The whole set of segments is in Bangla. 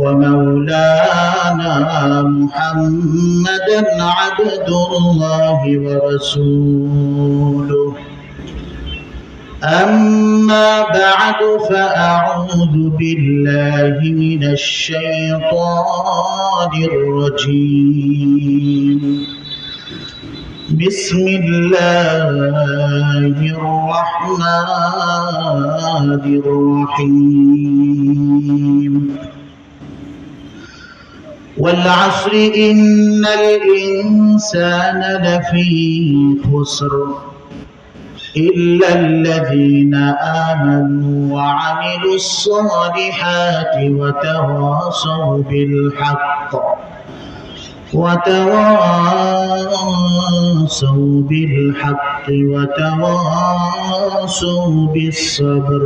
ومولانا محمدا عبد الله ورسوله أما بعد فأعوذ بالله من الشيطان الرجيم بسم الله الرحمن الرحيم والعصر إن الإنسان لفي خسر إلا الذين آمنوا وعملوا الصالحات وتواصوا بالحق وتواصوا بالصبر.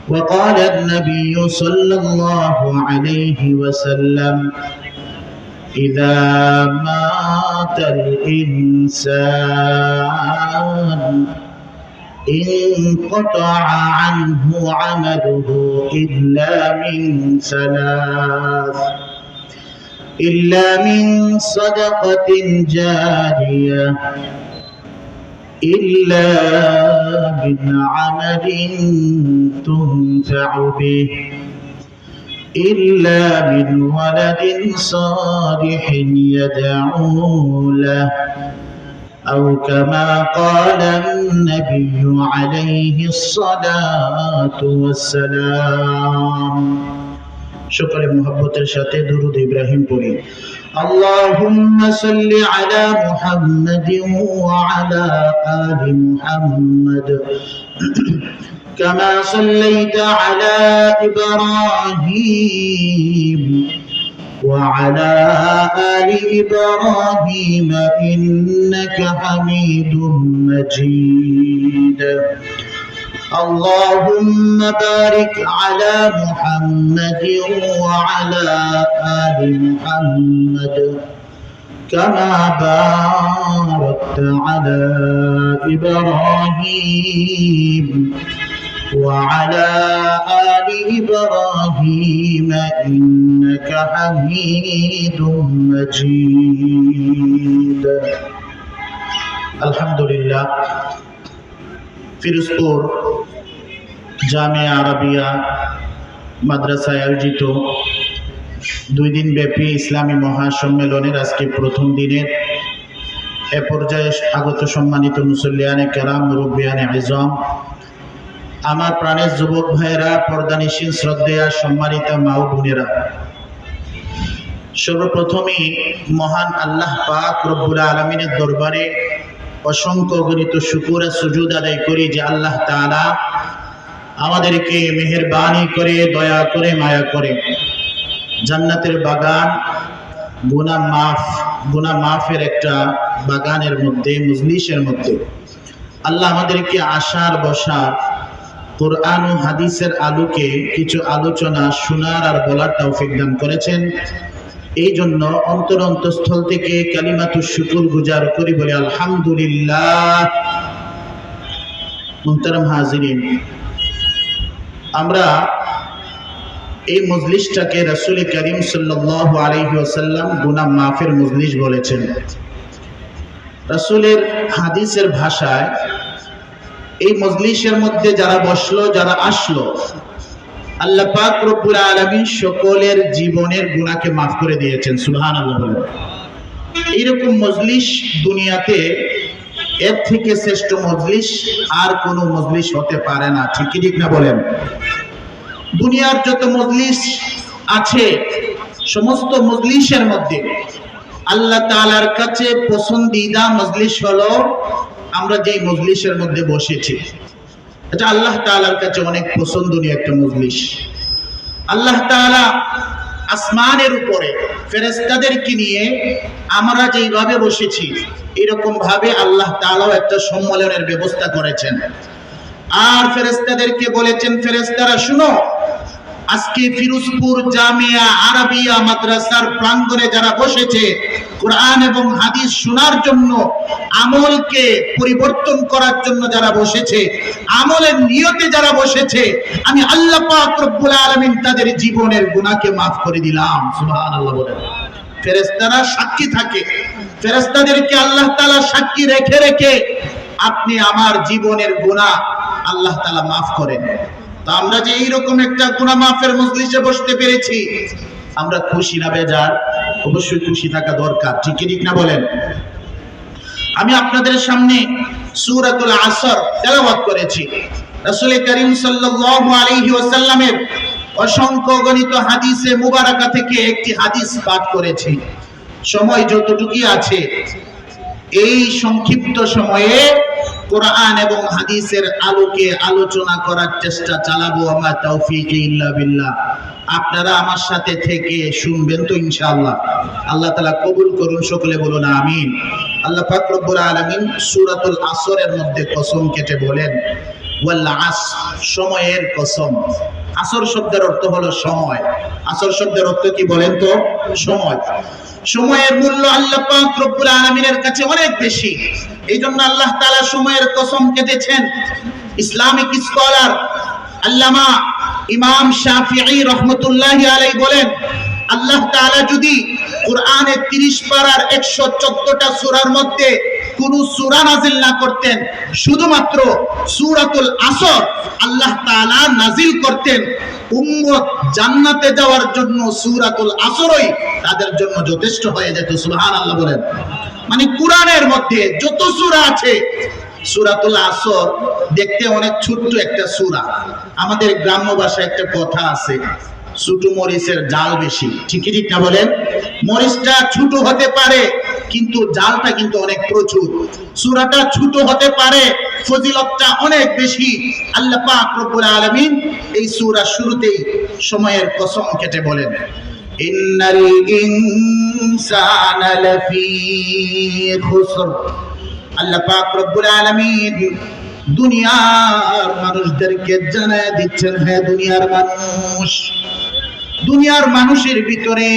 وقال النبي صلى الله عليه وسلم إذا مات الإنسان انقطع عنه عمله إلا من صدقة جارية إلا من عمل تنفع به إلا من ولد صالح يدعو له أو كما قال النبي عليه الصلاة والسلام. شكرا محبت الشاطئ درود إبراهيم پوری. اللهم صل على محمد وعلى آل محمد كما صليت على إبراهيم وعلى آل إبراهيم إنك حميد مجيد. اللهم بارك على محمد وعلى آل محمد كما باركت على إبراهيم وعلى آل إبراهيم إنك حميد مجيد. الحمد لله. ফিরোজপুর জামিয়া আরাবিয়া মাদ্রাসায় আয়োজিত 2 দিন ব্যাপী ইসলামী মহাসম্মেলনের আজকে প্রথম দিনের এ পর্যায়ে আগত সম্মানিত মুসল্লিয়ানে কেরাম, মুরব্বিয়ানে আজম, আমার প্রাণের যুবক ভাইয়েরা, পর্দানিশীন শ্রদ্ধেয়া সম্মানিত মা ও বোনেরা, সর্বপ্রথমেই মহান আল্লাহ পাক রব্বুল আলামিনের দরবারে অসংখ্য গণিত শুকর আর সুজুদ আদায় করি যে আল্লাহ তাআলা আমাদেরকে মেহেরবানি করে, দয়া করে, মায়া করে জান্নাতের বাগান, গুনাহ মাফের একটা বাগানের মধ্যে, মজলিসের মধ্যে আল্লাহ আমাদেরকে আসার বসার, কোরআন ও হাদিসের আলোকে কিছু আলোচনা শোনার আর বলার তৌফিক দান করেছেন। এই জন্য অন্তরস্থল থেকে কালিমাতুশ শুকর গুজার করি, বলে আলহামদুলিল্লাহ। মুহতারাম হাজিরিন, আমরা এই মজলিসটাকে রাসূল করিম সাল্লাল্লাহু আলাইহি ওয়াসাল্লাম গুনাহ মাফের মজলিস বলেছেন। রাসূলের হাদিসের ভাষায় এই মজলিসের মধ্যে যারা বসলো, যারা আসলো, আল্লাহ পাক রব্বুল আলামিন সকলের জীবনের গুনাহকে মাফ করে দিয়েছেন। সুবহানাল্লাহ বলেন। এইরকম মজলিস দুনিয়াতে এর থেকে শ্রেষ্ঠ মজলিস আর কোন মজলিস হতে পারে না। ঠিক না বলেন? দুনিয়ার যত মজলিস আছে সমস্ত মজলিসের মধ্যে আল্লাহ তাআলার কাছে পছন্দিদা মজলিস হলো আমরা যেই মজলিসের মধ্যে বসেছি। এটা আল্লাহ তাআলার কাছে অনেক পছন্দনীয় একটা মজলিস। আল্লাহ তাআলা আসমানের উপরে ফেরেশতাদেরকে নিয়ে আমরা যেইভাবে বসেছি এরকম ভাবে আল্লাহ তাআলাও একটা সম্মেলনের ব্যবস্থা করেছেন। আর ফেরেশতাদেরকে বলেছেন, ফেরেশতারা শুনো, আজকে ফিরোজপুর জামিয়া আরাবিয়া মাদ্রাসার প্রাঙ্গণে যারা বসেছে কোরআন এবং হাদিস শোনার জন্য, আমলকে পরিবর্তন করার জন্য যারা বসেছে, আমলের নিয়তে যারা বসেছে, আমি আল্লাহ পাক রব্বুল আলামিন তাদের জীবনের গুনাহকে মাফ করে দিলাম। সুবহানাল্লাহ বলেন। ফেরেশতারা সাক্ষী থাকে, ফেরেশতাদেরকে আল্লাহ তাআলা সাক্ষী রেখে রেখে আপনি আমার জীবনের গুনাহ আল্লাহ তাআলা মাফ করেন। তো আমরা যে এইরকম একটা গুনাহ মাফের মজলিসে বসতে পেরেছি, আমরা খুশি না বেজার? অবশ্যই খুশি থাকা দরকার, ঠিক কি ঠিক না বলেন? আমি আপনাদের সামনে সূরাতুল আসর তেলাওয়াত করেছি। রাসূল করিম সাল্লাল্লাহু আলাইহি ওয়াসাল্লামের অসংখ্য গণিত হাদিসে মুবারাকা থেকে একটি হাদিস পাঠ করেছি। সময় যতটুকু আছে এই সংক্ষিপ্ত সময়ে কোরআন এবং হাদিসের আলোকে আলোচনা করার চেষ্টা চালাবো। আমার তৌফিক ইল্লা বিল্লাহ। আপনারা আমার সাথে থেকে শুনবেন তো ইনশাআল্লাহ? আল্লাহ তাআলা কবুল করুন, সকলে বলুন আমিন। আল্লাহ পাক রব্বুল আলামিন সূরাতুল আসরের মধ্যে কসম কেটে বলেন, ওয়াল আসর, সময়ের কসম। আসর শব্দের অর্থ হলো সময়। আসর শব্দের অর্থ কি বলেন তো? সময়। সময়ের মূল্য আল্লাহ পাক রব্বুল আলামিনের কাছে অনেক বেশি। এইজন্য আল্লাহ তাআলা সময়ের কসম কেটেছেন। ইসলামিক স্কলার আল্লামা ইমাম শাফিঈ রাহমাতুল্লাহি আলাইহি বলেন, আল্লাহ তাআলা যদি কোরআনে 30 পারার 114টা সূরার মধ্যে কোন সূরা নাযিল না করতেন, শুধুমাত্র সূরাতুল আসর আল্লাহ তাআলা নাযিল করতেন, উম্মত জান্নাতে যাওয়ার জন্য সূরাতুল আসরই তাদের জন্য যথেষ্ট হয়ে যেত। সুবহানাল্লাহ বলেন। মানে কোরআনের মধ্যে যত সূরা আছে, সূরাতুল আসর দেখতে অনেক ছোট্ট একটা সূরা। আমাদের গ্রাম্য ভাষায় একটা কথা আছে, ছোট মরিচের জাল বেশি, ঠিক ঠিক না বলেন? মরিচটা ছোট হতে পারে কিন্তু জালটা কিন্তু অনেক প্রচুর। সূরাটা ছোট হতে পারে, ফজিলতটা অনেক বেশি। আল্লাহ পাক রব্বুল আলামিন এই সূরার শুরুতেই সময়ের কসম কেটে বলেন, ইন্নাল ইনসানা লাফি খুসর। আল্লাহ পাক রব্বুল আলামিন দুনিয়ার মানুষদেরকে জানায় দিচ্ছেন, হে দুনিয়ার মানুষ, দুনিয়ার মানুষের ভিতরে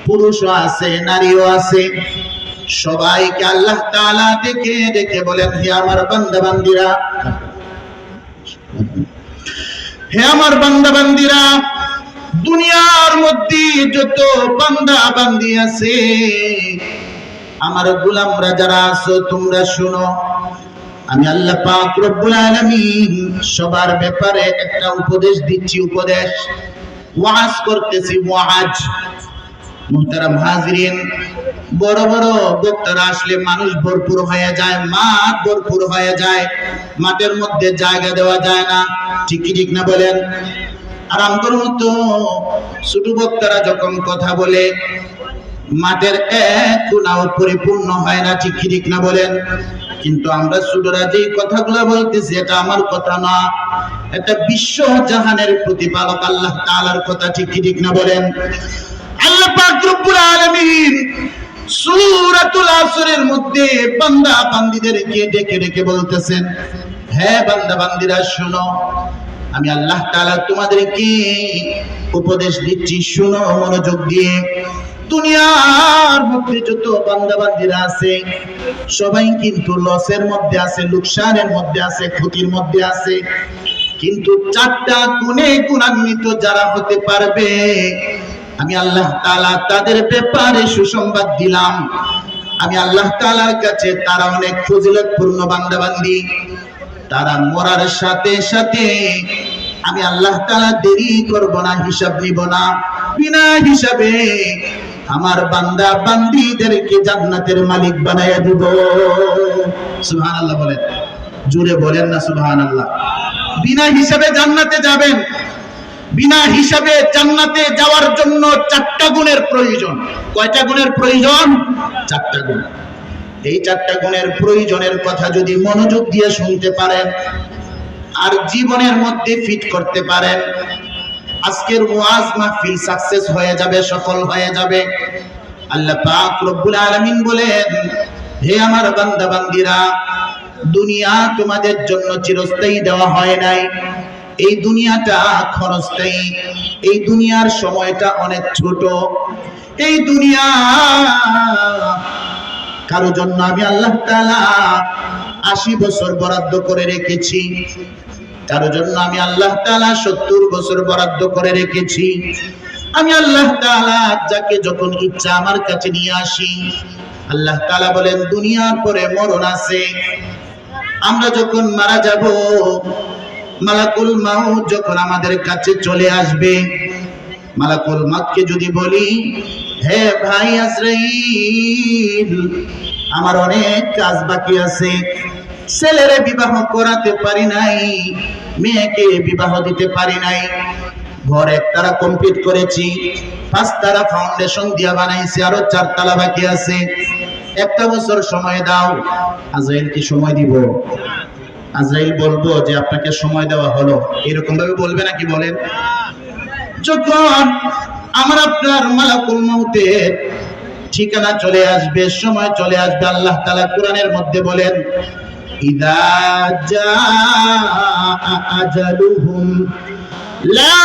পুরুষও আছে, নারীও আছে, সবাইকে আল্লাহ তাআলা ডেকে ডেকে বলেন, হে আমার বান্দা বান্দীরা, হে আমার বান্দা বান্দীরা, দুনিয়ার মধ্যে যত বান্দা বান্দি আছে, আমার গোলামরা যারা আছো, তোমরা শুনো, আমি আল্লাহ পাক রব্বুল আলামিন সবার ব্যাপারে একটা উপদেশ দিচ্ছি। উপদেশ, ওয়াজ করতেছি, ওয়াজ। মুহতারাম হাজিরিন, বড় বড় বক্তারা আসলে মানুষ ভরপুর হয়ে যায়, মাঠ ভরপুর হয়ে যায়, মাঠের মধ্যে জায়গা দেওয়া যায় না, ঠিক কি ঠিক না বলেন? আর আমগর মতো ছোট বক্তারা যখন কথা বলে, মাঠের এক কোণাও পরিপূর্ণ হয় না, ঠিক কি ঠিক না বলেন? কিন্তু আমরা ছোটরা যেই কথাগুলো বলতেছি, এটা আমার কথা না, এটা বিশ্ব জাহানের প্রতিপালক আল্লাহ তাআলার কথা, ঠিক কি ঠিক না বলেন? আল্লাহ পাক রব্বুল আলামিন সূরাতুল আসরের মধ্যে বান্দা বান্দীদেরকে ডেকে ডেকে বলতেছেন, হে বান্দা বান্দীরা শুনো, আমি আল্লাহ তাআলা তোমাদেরকে উপদেশ দিচ্ছি, শুনো মনোযোগ দিয়ে। দুনিয়ার মধ্যে যত বান্দা বান্দীরা আছে, সবাই কিন্তু লসের মধ্যে আছে, লোকসানের মধ্যে আছে, ক্ষতির মধ্যে আছে। কিন্তু চারটা গুণে গুণান্বিত যারা হতে পারবে, আমি আল্লাহ তাআলা তাদের ব্যাপারে সুসংবাদ দিলাম। আমি আল্লাহ তাআলার কাছে তারা অনেক ফজিলতপূর্ণ বান্দা বান্দী। তারা মরার সাথে সাথে আমি আল্লাহ তাআলা দেরি করব না, হিসাব নিব না, বিনা হিসাবে আমার বান্দা বান্দীদেরকে জান্নাতের মালিক বানায়া দিব। সুবহানাল্লাহ বলেন, জোরে বলেন না সুবহানাল্লাহ। বিনা হিসাবে জান্নাতে যাবেন। বিনা হিসাবে জান্নাতে যাওয়ার জন্য চারটা গুণের প্রয়োজন। কয়টা গুণের প্রয়োজন? চারটা গুণ। এই চারটা গুণের প্রয়োজনের কথা যদি মনোযোগ দিয়ে শুনতে পারেন আর জীবনের মধ্যে ফিট করতে পারেন, আজকের ওয়াজ মাহফিল সাকসেস হয়ে যাবে, সফল হয়ে যাবে। আল্লাহ পাক রব্বুল আলামিন বলেন, হে আমার বান্দা বান্দীরা, দুনিয়া তোমাদের জন্য চিরস্থায়ী দেওয়া হয় নাই। এই দুনিয়াটা ক্ষণস্থায়ী, এই দুনিয়ার সময়টা অনেক ছোট, এই দুনিয়া কারো জন্য আমি আল্লাহ তাআলা 80 বছর বরাদ্দ করে রেখেছি, কারো জন্য আমি আল্লাহ তাআলা 70 বছর বরাদ্দ করে রেখেছি। আমি আল্লাহ তাআলা যাকে যখন ইচ্ছা আমার কাছে নিয়ে আসি। আল্লাহ তাআলা বলেন দুনিয়ার পরে মরণ আছে। আমরা যখন মারা যাব, মালাকুল মাউত যখন আমাদের কাছে চলে আসবে, মালাকুল মাউতকে যদি বলি, হে ভাই আজরাইল, আমার অনেক কাজ বাকি আছে, ছেলেরে বিবাহ করাতে পারি নাই, মেয়েকে বিবাহ দিতে পারি নাই, ঘর একতলা কমপ্লিট করেছি, 5 তলা ফাউন্ডেশন দিয়া বানাইছি, আরো 4 তলা বাকি আছে, 1 বছর সময় দাও। আজরাইল কি সময় দিব? আজরাইল বলবো যে আপনাকে সময় দেওয়া হলো, এরকম ভাবে বলবে নাকি বলেন? যখন আমার আপনার মালাকুল মাউতের ঠিকানা চলে আসবে, সময় চলে আসবে, আল্লাহ তাআলা কোরআনের মধ্যে বলেন ইদা জাআ আজালুহুম লা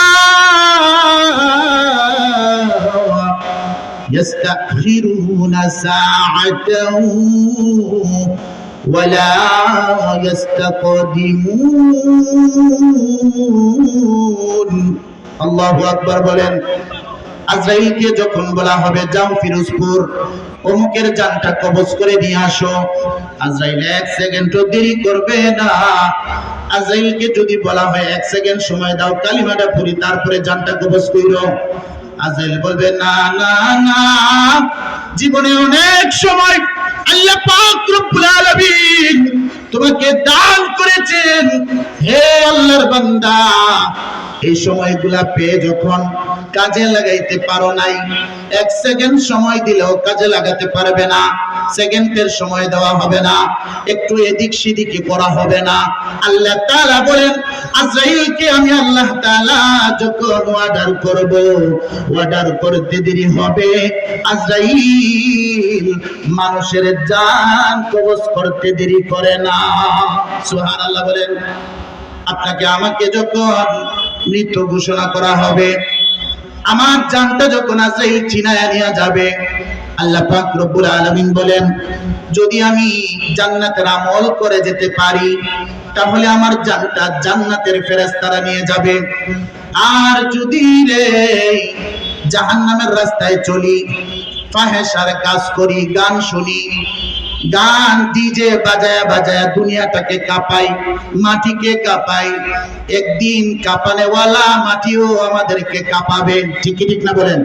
ইস্তাখিরুনা সাআতাও ওয়ালা ইস্তাকদিমুন। আল্লাহু আকবার বলেন। আজরাইলকে যখন বলা হবে যাও ফিরোজপুর অমুকের জানটা কবজ করে নিয়ে আসো, আজরাইল 1 সেকেন্ডও দেরি করবে না। আজরাইলকে যদি বলা হয় 1 সেকেন্ড সময় দাও, কালিমাটা পড়ি, তারপরে জানটা কবজ কইরো, আজরাইল বলবে না না না, জীবনে অনেক সময় আল্লাহ পাক রব্বুল আলামিন তোমাকে দান করেছেন। হে আল্লাহর বান্দা, এই সময়গুলা পেয়ে যখন কাজে লাগাইতে পারো নাই, 1 সেকেন্ড সময় দিলেও কাজে লাগাতে পারবে না, সেকেন্ডের সময় দেওয়া হবে না, একটু এদিক সেদিকে করা হবে না। আল্লাহ তাআলা বলেন আজরাইলকে আমি আল্লাহ তাআলা যখন অর্ডার করব, অর্ডার করতে দেরি হবে, আজরাইল মানুষের জান কবজ করতে দেরি করে না। সুবহানাল্লাহ বলেন। আপনাকে আমাকে যখন মৃত ঘোষণা করা হবে, আমার জানটা যখন আজরাইল ছিনায়া নিয়ে যাবে, আল্লাহ পাক রব্বুল আলামিন বলেন যদি আমি জান্নাতের আমল করে যেতে পারি তাহলে আমার জানটা জান্নাতের ফেরেশতারা নিয়ে যাবে, আর যদি রে জাহান্নামের রাস্তায় চলি, ফাহেশার কাজ করি, গান শুনি, গান ডিজে বাজায়া বাজায়া দুনিয়াটাকে কাঁপাই, মাটিকে কাঁপাই, একদিন কাঁপানেওয়ালা মাটিও আমাদেরকে কাঁপাবে। ঠিক কি ঠিক না বলেন?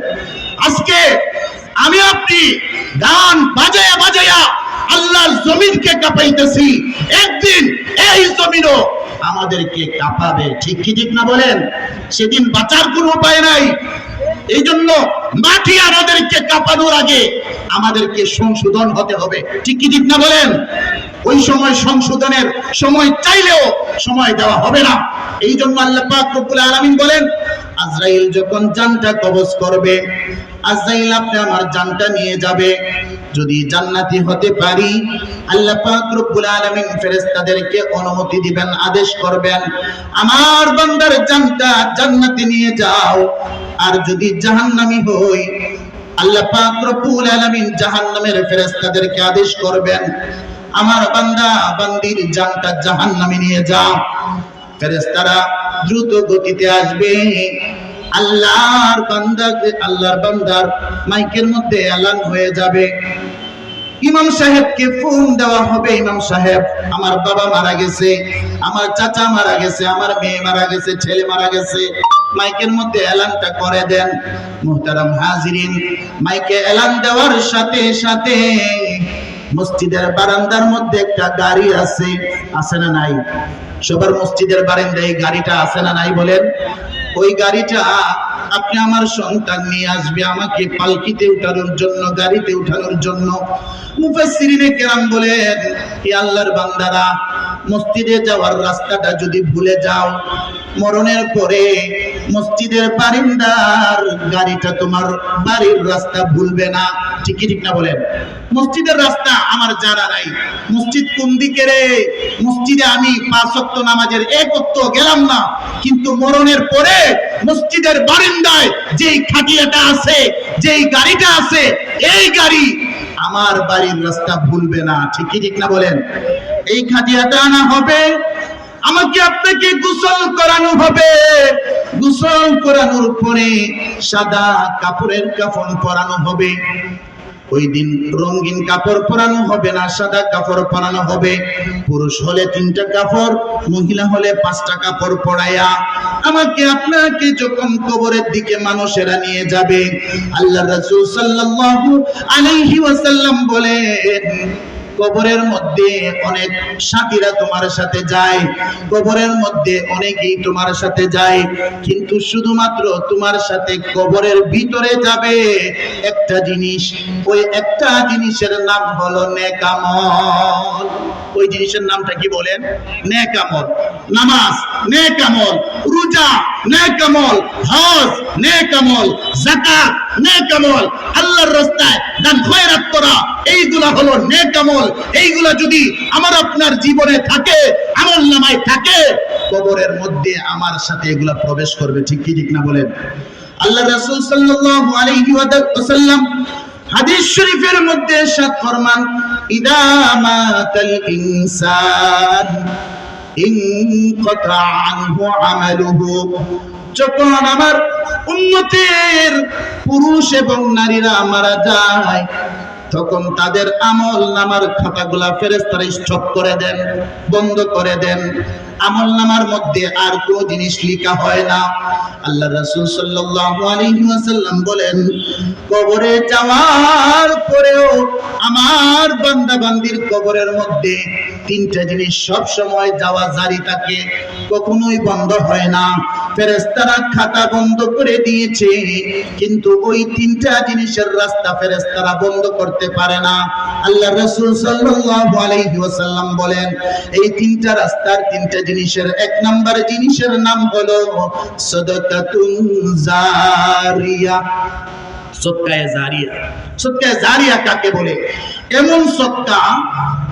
আজকে আমি আপনি গান বাজায়া বাজায়া আল্লাহর জমিনকে কাঁপাইতেছি, একদিন এই জমিনও আমাদেরকে কাঁপাবে। ঠিক কি ঠিক না বলেন? সেদিন বাঁচার কোনো উপায় নাই। এই জন্য মাটি আমাদেরকে কাঁপানোর আগে আমাদেরকে সংশোধন হতে হবে। ঠিক কি ঠিক না বলেন? ওই সময় সংশোধনের সময় চাইলেও সময় দেওয়া হবে না। এই জন্য আল্লাহ পাক রব্বুল আলামিন বলেন আজরাইল যখন জানটা কবজ করবে, আজরাইল আপনি আমার জানটা নিয়ে যাবে, যদি জান্নাতি হতে পারি আল্লাহ পাক রব্বুল আলামিন ফেরেশতাদেরকে অনুমতি দিবেন, আদেশ করবেন আমার বান্দার জানটা জান্নাতে নিয়ে যাও। আর যদি জাহান্নামী হই আল্লাহ পাক রব্বুল আলামিন জাহান্নামের ফেরেশতাদেরকে আদেশ করবেন আমার বান্দা বান্দির জানটা জাহান্নামে নিয়ে যাও। ফেরেশতারা দ্রুত গতিতে আসবে, আল্লাহর বান্দার মাইকের মধ্যে এলান হয়ে যাবে, ইমাম সাহেবকে ফোন দেওয়া হবে, ইমাম সাহেব আমার বাবা মারা গেছে, আমার চাচা মারা গেছে, আমার মেয়ে মারা গেছে, ছেলে মারা গেছে, মাইকের মধ্যে এলানটা করে দেন। মুহতারাম হাজিরিন, মাইকে এলান দেওয়ার সাথে সাথে মসজিদের বারান্দার মধ্যে একটা গাড়ি আছে না নাই? সবার মসজিদের বারান্দায় গাড়িটা আছে না নাই বলেন? ওই গাড়িটা আপনি আমার সন্তান নিয়ে আসবে আমাকে পালকিতে উঠানোর জন্য, গাড়িতে উঠানোর জন্য। মুফাসসিরিনে কেরাম বলেন হে আল্লাহর বান্দারা, মসজিদে যাওয়ার রাস্তাটা যদি ভুলে যাও, মরণের পরে মসজিদের বারিন্দার গাড়িটা তোমার বাড়ির রাস্তা ভুলবে না। ঠিক কি ঠিক না বলেন? মসজিদের রাস্তা আমার জানা নাই, মসজিদ কোন দিকে রে, মসজিদে আমি 5 ওয়াক্ত নামাজের এক ওয়াক্ত গেলাম না, কিন্তু মরণের পরে মসজিদের বারিন্দায় যেই খাটিয়াটা আছে, যেই গাড়িটা আছে, এই গাড়ি আমার বাড়ির রাস্তা ভুলবে না। ঠিক কি ঠিক না বলেন? এই খাটিয়াটা আনা হবে, আমাকে আপনাকে গোসল করানো হবে, গোসল করানোর পরে সাদা কাপড়ের কাফন পরানো হবে। ওই দিন রঙিন কাপড় পরানো হবে না, সাদা কাপড় পরানো হবে। পুরুষ হলে 3টা কাপড়, মহিলা হলে 5টা কাপড় পরায়া আমাকে আপনাকে যখন কবরের দিকে মানুষেরা নিয়ে যাবে, আল্লাহ রাসূল সাল্লাল্লাহু আলাইহি ওয়াসাল্লাম বলেন, কবরের মধ্যে অনেক সাথীরা তোমার সাথে যায়, কবরের মধ্যে অনেকেই তোমার সাথে যায়, কিন্তু শুধুমাত্র তোমার সাথে কবরের ভিতরে যাবে একটা জিনিস, ওই একটা জিনিসের নাম হলো নেক আমল। ওই জিনিসের নামটা কি বলেন? নেক আমল। নামাজ নেক আমল, রোজা নেক আমল, হজ নেক আমল, যাকাত নেক আমল, আল্লাহর রাস্তায় দান খয়রাত করা, এইগুলা হলো নেক আমল। এইগুলা যদি আমার আপনার জীবনে থাকে, আমল নামায় থাকে, কবরের মধ্যে আমার সাথে এগুলা প্রবেশ করবে। ঠিক কি ঠিক না বলেন? আল্লাহ রাসূল সাল্লাল্লাহু আলাইহি ওয়াসাল্লাম হাদিস শরীফের মধ্যে ইরশাদ ফরমান, ইদা মাতাল ইনসান ইনকাতা আনহু আমালুহু, যখন আমার উম্মতের পুরুষ এবং নারীরা মারা যায়, তখন তাদের আমল নামার খাতাগুলা ফেরেশতারা স্টপ করে দেন, বন্ধ করে দেন। আমল নামার মধ্যে আর কোনো জিনিস লেখা হয় না। আল্লাহ রাসূল সাল্লাল্লাহু আলাইহি ওয়াসাল্লাম বলেন, কবরে যাওয়ার পরেও আমার বান্দা বান্দির কবরের মধ্যে 3টা জিনিস সব সময় যাওয়া জারি থাকে, কখনোই বন্ধ হয় না। ফেরেশতারা খাতা বন্ধ করে দিয়েছে, কিন্তু ওই 3টা জিনিসের রাস্তা ফেরেশতারা বন্ধ করতে পারে না। আল্লাহ রাসূল সাল্লাল্লাহু আলাইহি ওয়াসাল্লাম বলেন, এই 3টা রাস্তার 3টা জিনিসের 1 নম্বর জিনিসের নাম হলো সাদাকাতুন জারিয়া। সদকায়ে জারিয়া। সদকায়ে জারিয়া কাকে বলে? এমন সদকা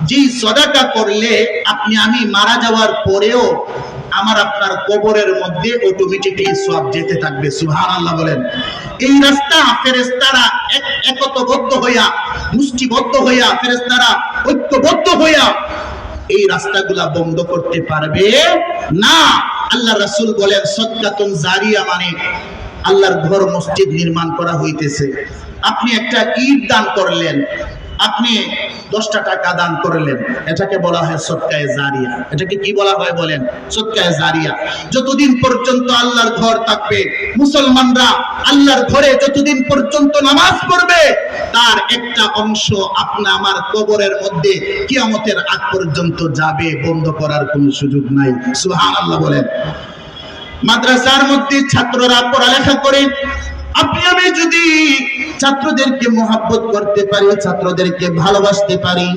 যে সদকা করলে আপনি আমি মারা যাওয়ার পরেও আমার আপনার কবরের মধ্যে অটোমেটিক্যালি সওয়াব যেতে থাকবে। সুবহানাল্লাহ বলেন। এই রাস্তা ফেরেশতারা একতাবদ্ধ হইয়া, মুষ্টিবদ্ধ হইয়া, ফেরেশতারা ঐক্যবদ্ধ হইয়া এই রাস্তাগুলা বন্ধ করতে পারবে না। আল্লাহ রাসূল বলেন, সদকাতুন জারিয়া মানে আল্লাহর ঘর মসজিদ নির্মাণ করা হইতেছে, আপনি একটা ইট দান করলেন, আপনি 10টা টাকা দান করলেন, এটাকে বলা হয় সদকায়ে জারিয়া। এটাকে কি বলা হয় বলেন? সদকায়ে জারিয়া। যতদিন পর্যন্ত আল্লাহর ঘর থাকবে, মুসলমানরা আল্লাহর ঘরে যতদিন পর্যন্ত নামাজ পড়বে, তার একটা অংশ আপনা আমার কবরের মধ্যে কিয়ামতের আগ পর্যন্ত যাবে, বন্ধ করার কোনো সুযোগ নাই। সুবহানাল্লাহ বলেন। মাদ্রাসার মধ্যে ছাত্ররা পড়ালেখা করে, আপনি আমি যদি ছাত্রদেরকে মহব্বত করতে পারি, ছাত্রদেরকে ভালোবাসতে পারি,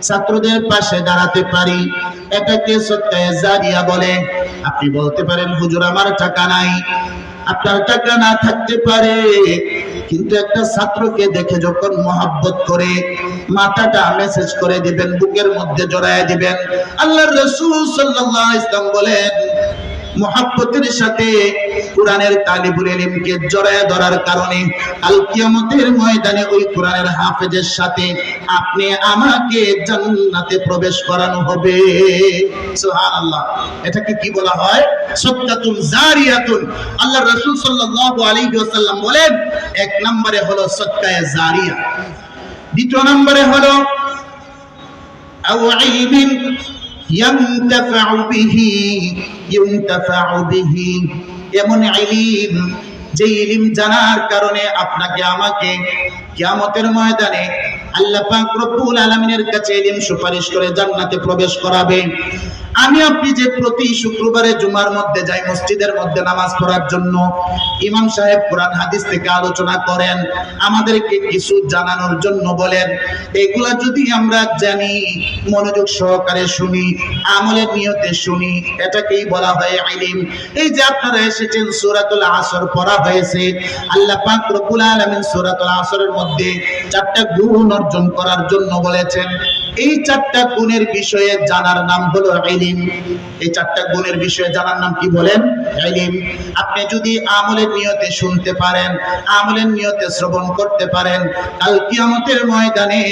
ছাত্রদের পাশে দাঁড়াতে পারি, এটাকে সদকায়ে জারিয়া বলে। আপনি বলতে পারেন, হুজুর আমার টাকা নাই। আপনার টাকা না থাকতে পারে, কিন্তু একটা ছাত্রকে দেখে যখন মহব্বত করে মাথাটা মেসেজ করে দিবেন, বুকের মধ্যে জড়ায় দিবেন। আল্লাহর রাসূল সাল্লাল্লাহু আলাইহি ওয়াসাল্লাম বলেন, মুহাব্বতের সাথে কোরআনের তালিবুল ইলমকে জড়ায় ধরার কারণে কাল কিয়ামতের ময়দানে ওই কোরআনের হাফেজের সাথে আপনি আমাকে জান্নাতে প্রবেশ করানো হবে। সুবহানাল্লাহ। এটাকে কি বলা হয়? সদকাতুন জারিয়াতুন। আল্লাহর রাসূল সাল্লাল্লাহু আলাইহি ওয়াসাল্লাম বলেন, 1 নম্বরে হলো সদকায়ে জারিয়া, 2 নম্বরে হলো আও ইলমিন ইয়ানতাফাউ বিহি, এমন ইলম যে ইলম জানার কারণে আপনাকে আমাকে কিয়ামতের ময়দানে আল্লাহ পাক রব্বুল আলামিনের কাছে ইলম সুপারিশ করে জান্নাতে প্রবেশ করাবে। আমি আপনি যে প্রতি শুক্রবারে জুমার মধ্যে যাই মসজিদের মধ্যে নামাজ পড়ার জন্য, ইমাম সাহেব কোরআন হাদিস থেকে আলোচনা করেন, আমাদেরকে কিছু জানানোর জন্য বলেন, এগুলা যদি আমরা জানি, মনোযোগ সহকারে শুনি, আমলের নিয়তে শুনি, এটাকেই বলা হয় ইলম। এই যে আপনারা এসেছেন, সূরাতুল আসর পড়া হয়েছে, আল্লাহ পাক রব্বুল আলামিন সূরাতুল আসরের মধ্যে 4টা গুণ অর্জন করার জন্য বলেছেন। এই 4টা গুণের বিষয়ে জানার নাম হলো ইলম। এই 4টা গুণের বিষয়ে জানার নাম কি বলেন? ইলম। আপনি যদি আমলের নিয়তে শুনতে পারেন, আমলের নিয়তে শ্রবণ করতে পারেন, কাল কিয়ামতের ময়দানে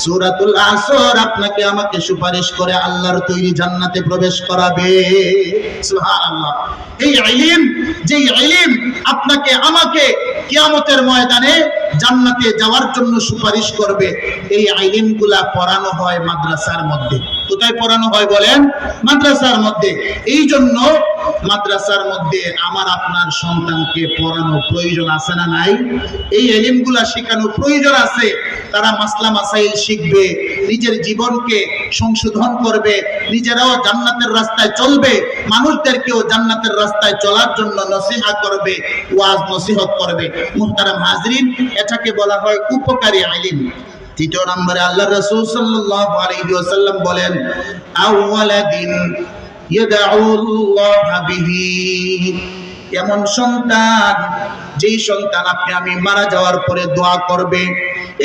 সূরাতুল আসর আপনাকে আমাকে সুপারিশ করে আল্লাহর তৈরি জান্নাতে প্রবেশ করাবে। সুবহানাল্লাহ। এই ইলম, যে ইলম আপনাকে আমাকে কিয়ামতের ময়দানে জান্নাতে যাওয়ার জন্য সুপারিশ করবে, এই ইলমগুলা পড়ানো হয় মাদ্রাসার মধ্যে। কোথায় পড়ানো হয় বলেন? মাদ্রাসার মধ্যে। এই জন্য মাদ্রাসার মধ্যে আমার আপনার সন্তানকে পড়ানো প্রয়োজন আছে না নাই? এই ইলমগুলা শেখানো প্রয়োজন আছে। তারা মাসলা মাসাইল শিখবে, নিজের জীবনকে সংশোধন করবে, নিজেরাও জান্নাতের রাস্তায় চলবে, মানুষদেরকেও জান্নাতের রাস্তায় চলার জন্য নসিহত করবে, ওয়াজ নসিহত করবে। মুহতারাম হাজরিন, এটাকে বলা হয় উপকারী ইলম। 3 নম্বরে আল্লাহ রাসূল সাল্লাল্লাহু আলাইহি ওয়াসাল্লাম বলেন, আওয়ালাদিন ইয়াদউল্লাহ বিহি, এমন সন্তান, যেই সন্তান আপনি আমি মারা যাওয়ার পরে দোয়া করবে।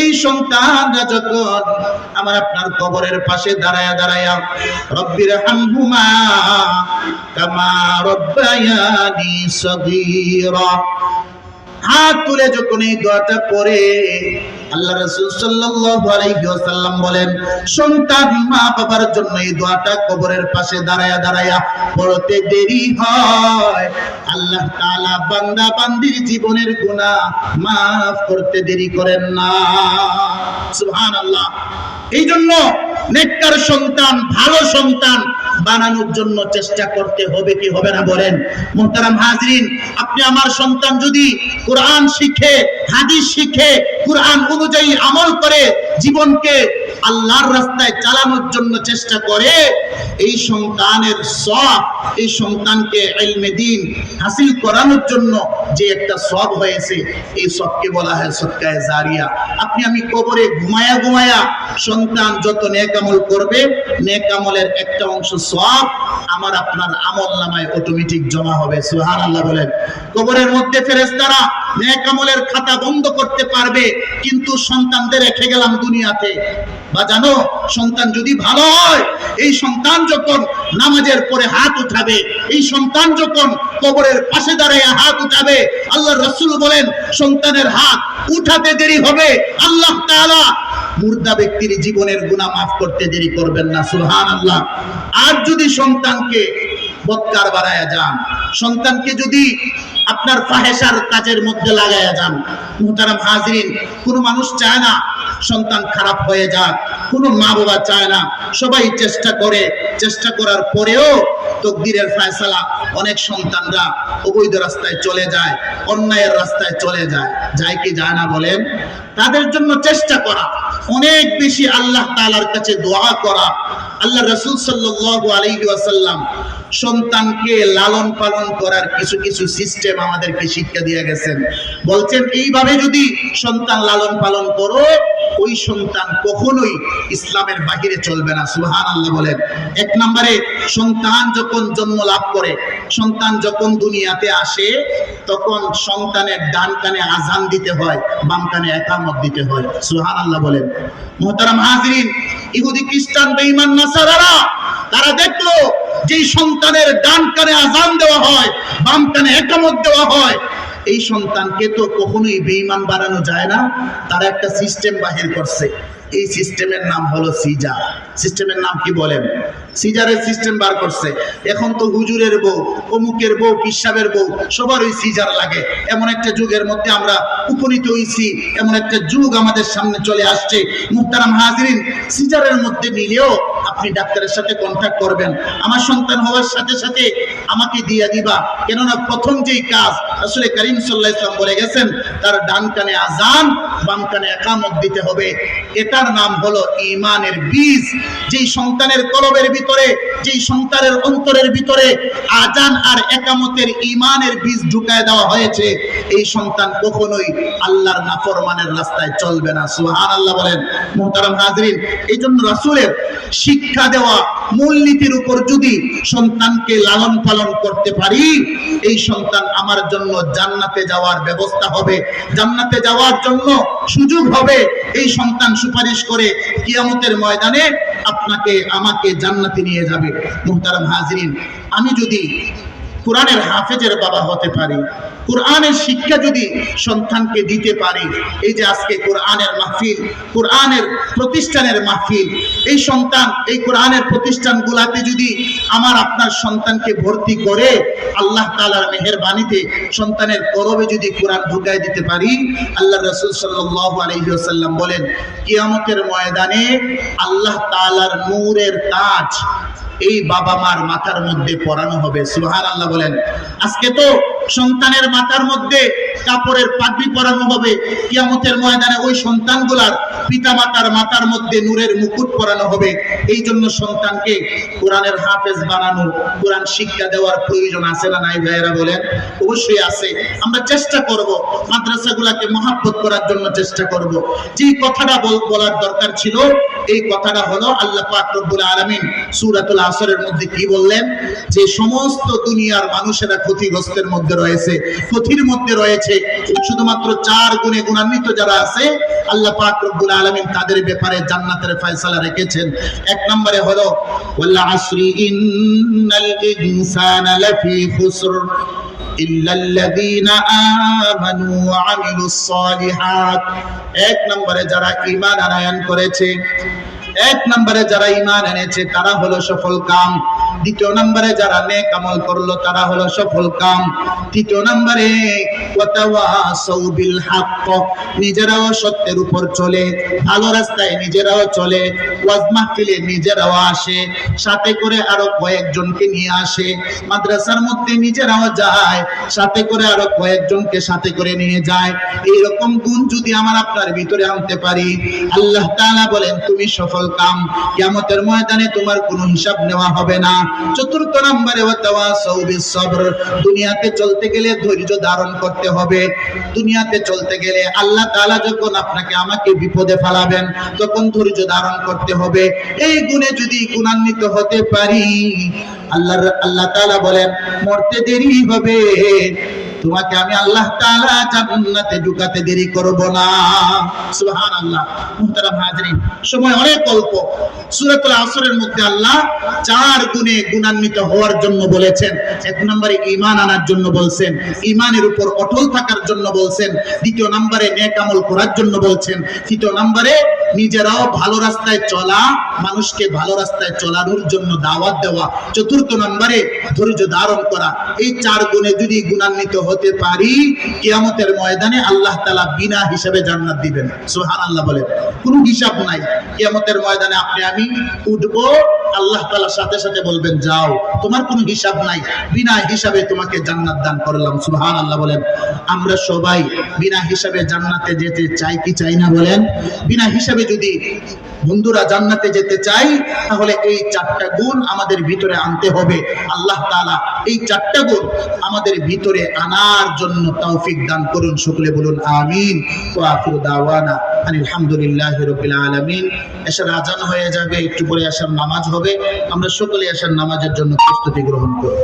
এই সন্তানরা যখন আমার আপনার কবরের পাশে দাঁড়ায়া দাঁড়ায়া রব্বির হামহুমা কামা রব্বায়ানি সগীরা, হাত তুলে যখন এই দোয়াটা পড়ে, আল্লাহ রাসূল সাল্লাল্লাহু আলাইহি ওয়াসাল্লাম বলেন, সন্তান মা বাবার জন্য এই দোয়াটা কবরের পাশে দাঁড়ায়া দাঁড়ায়া পড়তে দেরি হয়, আল্লাহ তাআলা বান্দা বান্দির জীবনের গুনাহ maaf করতে দেরি করেন না। সুবহানাল্লাহ। এই জন্য নেককার সন্তান, ভালো সন্তান বানানোর জন্য চেষ্টা করতে হবে কি হবে না বলেন? মুহতারাম হাজরিন, আপনি আমার সন্তান যদি কোরআন শিখে, হাদিস শিখে, কোরআন অনুযায়ী আমল করে জীবনকে আল্লাহর রাস্তায় চালানোর জন্য চেষ্টা করে, এই সন্তানের সওয়াব, এই সন্তানকে ইলমে দ্বীন হাসিল করানোর জন্য যে একটা সওয়াব হয়েছে, এই সওয়াবকে বলা হয় সদকায়ে জারিয়া। আপনি আমি কবরে ঘুমায়া ঘুমায়া সন্তান যত নেক আমল করবে, নেক আমলের একটা অংশ সওয়াব আমার আপনার আমলনামায় অটোমেটিক জমা হবে। সুবহানাল্লাহ বলেন। কবরের মধ্যে ফেরেশতারা নেক আমলের খাতা বন্ধ করতে পারবে, কিন্তু সন্তানদের রেখে গেলাম দুনিয়াতে। বা জানো, সন্তান যদি ভালো হয়, এই সন্তান যখন নামাজের পরে হাত উঠাবে, এই সন্তান যখন কবরের পাশে দাঁড়িয়ে হাত উঠাবে, আল্লাহর রাসূল বলেন সন্তানের হাত উঠাতে দেরি হবে, আল্লাহ তাআলা মুর্দা ব্যক্তির জীবনের গুনাহ maaf করতে দেরি করবেন না। সুবহানাল্লাহ। আর যদি সন্তানকে বদকার বানায়া যান, সন্তানকে যদি আপনার ফাহেসার কাজের মধ্যে লাগায়া যান, মুহতারাম হাজরিন, কোন মানুষ চায় না সন্তান খারাপ হয়ে যাক, কোন মা বাবা চায় না। সবাই চেষ্টা করে, চেষ্টা করার পরেও তকদিরের ফয়সালা অনেক সন্তানরা অবৈধ রাস্তায় চলে যায়, অন্যায়ের রাস্তায় চলে যায়। যায় কি যায় না বলেন? তাদের জন্য চেষ্টা করা, অনেক বেশি আল্লাহ তাআলার কাছে দোয়া করা। আল্লাহ রাসূল সাল্লাল্লাহু আলাইহি ওয়াসাল্লাম সন্তানকে লালন পালন করার কিছু কিছু সিস্টেম আমাদেরকে শিক্ষা দিয়ে গেছেন। বলছেন এইভাবে যদি সন্তান লালন পালন করো, ওই সন্তান কখনোই ইসলামের বাহিরে চলবে না। সুবহানাল্লাহ বলেন। 1 নম্বরে, সন্তান যখন জন্ম লাভ করে, সন্তান যখন দুনিয়াতে আসে, তখন সন্তানের ডান কানে আযান দিতে হয়, বাম কানে ইকামত দিতে হয়। সুবহানাল্লাহ বলেন। মুহতারাম হাজরিন, ইহুদি খ্রিস্টান বেঈমান নাসারারা তারা দেখলো যে সন্তানের ডান কানে আযান দেওয়া হয়, বাম কানে ইকামত দেওয়া হয়, এই সন্তানকে তো কখনোই বেঈমান বানানো যায় না। তারা একটা সিস্টেম বাহির করছে। এই সিস্টেমের নাম হলো সিজার। সিস্টেমের নাম কি বলেন? সিজারের সিস্টেম বার করছে। এখন তো হুজুরের বউ, অমুকের বউ, পিসাবের বউ, সবার ওই সিজার লাগে। এমন একটা যুগের মধ্যে আমরা উপনীত হইছি, এমন একটা যুগ আমাদের সামনে চলে আসছে। মুহতারাম হাজরিন, সিজারের মধ্যে নিলেও আপনি ডাক্তারের সাথে কন্ট্যাক্ট করবেন, আমার সন্তান হওয়ার সাথে সাথে আমাকে দিয়ে দিবা। কেননা প্রথম যেই কাজ রাসূল করিম সাল্লাল্লাহু আলাইহি ওয়াসাল্লাম বলে গেছেন, তার ডান কানে আযান, বাম কানে ইকামত দিতে হবে। এটার নাম হলো ঈমানের বীজ। যেই সন্তানের কলবের ভিতরে, যেই সন্তানের অন্তরের ভিতরে আযান আর ইকামতের ঈমানের বীজ ঢুকায় দেওয়া হয়েছে, এই সন্তান কখনোই আল্লাহর নাফরমানের রাস্তায় চলবে না। সুবহানাল্লাহ বলেন। মুহতারাম হাজিরিন, এইজন্য রাসূলের শিক্ষা দেওয়া মূলনীতির উপর যদি সন্তানকে লালন পালন করতে পারি, এই সন্তান আমার জন্য জান্নাতে যাওয়ার ব্যবস্থা হবে, জান্নাতে যাওয়ার জন্য সুযোগ হবে। এই সন্তান সুপারিশ করে কিয়ামতের ময়দানে আপনাকে আমাকে জান্নাতে নিয়ে যাবে। মুহতারাম হাজিরিন, আমি যদি কোরআনের হাফেজের বাবা হতে পারি, কোরআনের শিক্ষা যদি সন্তানকে দিতে পারি, এই যে আজকে কোরআনের মাহফিল, কোরআনের প্রতিষ্ঠানের মাহফিল, এই সন্তান এই কোরআনের প্রতিষ্ঠানগুলাতে যদি আমার আপনার সন্তানকে ভর্তি করে আল্লাহ তাআলার মেহেরবানিতে সন্তানের কলবে যদি কোরআন ঢুকায় দিতে পারি, আল্লাহর রাসূল সাল্লাল্লাহু আলাইহি ওয়াসাল্লাম বলেন, কিয়ামতের ময়দানে আল্লাহ তাআলার নূরের তাজ এই বাবা মার মাথার মধ্যে পরানো হবে। সুবহানাল্লাহ বলেন। আজকে তো সন্তানের মাথার মধ্যে কাপড়ের পাগড়ি পরানো হবে, কিয়ামতের ময়দানে ওই সন্তানগুলার পিতামাতার মাথার মধ্যে নূরের মুকুট পরানো হবে। এই জন্য সন্তানকে কোরআনের হাফেজ বানানো, কোরআন শিক্ষা দেওয়ার প্রয়োজন আছে না নাই ভাইয়েরা বলেন? অবশ্যই আছে। আমরা চেষ্টা করব মাদ্রাসাগুলোকে মহব্বত করার জন্য চেষ্টা করব। যে কথাটা বলার দরকার ছিল, এই কথাটা হলো আল্লাহ পাক রব্বুল আলামিন সূরাতুল আসরের মধ্যে কি বললেন, যে সমস্ত দুনিয়ার মানুষেরা ক্ষতিগ্রস্তের মধ্যে রয়েছে, ক্ষতির মধ্যে রয়েছে, শুধুমাত্র 4 গুণে গুণান্বিত যারা আছে আল্লাহ পাক রব্বুল আলামিন তাদের ব্যাপারে জান্নাতের ফয়সালা রেখেছেন। 1 নম্বরে হলো ওয়াল আসরি ইন্নাল ইনসানা লাফি খুসর ইল্লাল্লাযীনা আমানু ওয়া আমিলুস সালিহাত। 1 নম্বরে যারা ঈমান আনয়ন করেছে, 1 নম্বরে যারা ঈমান এনেছে তারা হলো সফল কাম। 2 নম্বরে যারা নেক আমল করলো তারা হলো সফল কাম। 3 নম্বরে ওয়াতাওয়াসাউ বিল হক, নিজেরাও সত্যের উপর চলে, ভালো রাস্তায় নিজেরাও চলে, ওয়াজ মাহফিলে নিজেরাও আসে, সাথে করে আরো কয়েকজনকে নিয়ে আসে, মাদ্রাসার মধ্যে নিজেরাও যায়, সাথে করে আরো কয়েকজনকে সাথে করে নিয়ে যায়। এইরকম গুণ যদি আমার আপনার ভিতরে আনতে পারি, আল্লাহ তাআলা বলেন তুমি সফল কাম, কিয়ামতের ময়দানে তোমার কোনো হিসাব নেওয়া হবে না। 4 নম্বরে ওয়াতাওয়াসাউ বিস সবর, দুনিয়াতে চলতে গেলে ধৈর্য ধারণ করতে হবে। দুনিয়াতে চলতে গেলে আল্লাহ তাআলা যখন আপনাকে আমাকে বিপদে ফেলাবেন তখন ধৈর্য ধারণ করতে হবে। এই গুণে যদি গুণান্বিত হতে পারি, আল্লাহ তাআলা বলেন মরতে দেরি হবে, তোমাকে আমি আল্লাহ তাআলা জান্নাতে ঢুকাতে দেরি করব না। সুবহানাল্লাহ। মুহতারাম হাজিরিন, সময় অনেক অল্প। সূরাতুল আসরের মধ্যে আল্লাহ 4 গুণে গুণান্বিত হওয়ার জন্য বলেছেন। 1 নম্বরে ঈমান আনার জন্য বলছেন, ঈমানের উপর অটল থাকার জন্য বলছেন। 2 নম্বরে নেক আমল করার জন্য বলছেন। 3 নম্বরে নিজেরাও ভালো রাস্তায় চলা, মানুষকে ভালো রাস্তায় চলানোর জন্য দাওয়াত দেওয়া। 4 নম্বরে ধৈর্য ধারণ করা। এই 4 গুণে যদি গুণান্বিত হতে পারি, কিয়ামতের ময়দানে আল্লাহ তাআলা বিনা হিসাবে জান্নাত দিবেন। সুবহানাল্লাহ বলেন। কোনো হিসাব নাই। কিয়ামতের ময়দানে আপনি আমি উঠব, আল্লাহ তাআলা সাথে সাথে বলবেন যাও, তোমার কোনো হিসাব নাই, বিনা হিসাবে তোমাকে জান্নাত দান করলাম। সুবহানাল্লাহ বলেন। আমরা সবাই বিনা হিসাবে জান্নাতে যেতে চাই কি চাই না বলেন? বিনা হিসাবে যদি বন্ধুরা জান্নাতে যেতে চাই, তাহলে এই 4টা গুণ আমাদের ভিতরে আনতে হবে। আল্লাহ তাআলা এই 4টা গুণ আমাদের ভিতরে আনার জন্য তৌফিক দান করুন। সকলে বলুন আমিন। ওয়া আখিরু দাওয়ানা আলহামদুলিল্লাহি রাব্বিল আলামিন। এশার আজান হয়ে যাবে, একটু পরে এশার নামাজ হবে। আমরা সকলে এশার নামাজের জন্য প্রস্তুতি গ্রহণ করব।